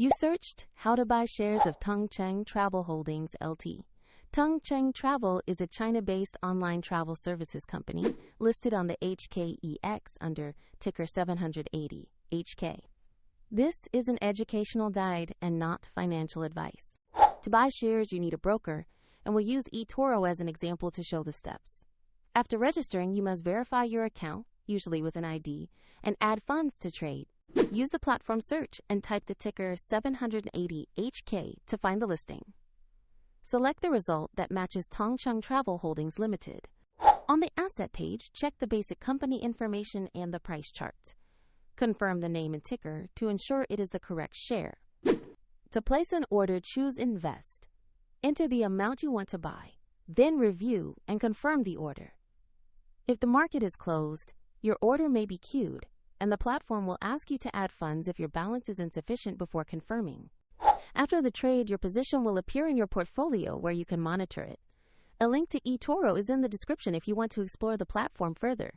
You searched how to buy shares of Tongcheng Travel Holdings Lt. Tongcheng Travel is a China-based online travel services company listed on the HKEX under ticker 780 HK. This is an educational guide and not financial advice. To buy shares, you need a broker, and we'll use eToro as an example to show the steps. After registering, you must verify your account, usually with an ID, and add funds to trade. Use the platform search and type the ticker 780 HK to find the listing. Select the result that matches Tongcheng Travel Holdings Ltd. On the asset page, check the basic company information and the price chart. Confirm the name and ticker to ensure it is the correct share. To place an order, choose Invest. Enter the amount you want to buy, then review and confirm the order. If the market is closed, your order may be queued, and the platform will ask you to add funds if your balance is insufficient before confirming. After the trade, your position will appear in your portfolio where you can monitor it. A link to eToro is in the description if you want to explore the platform further.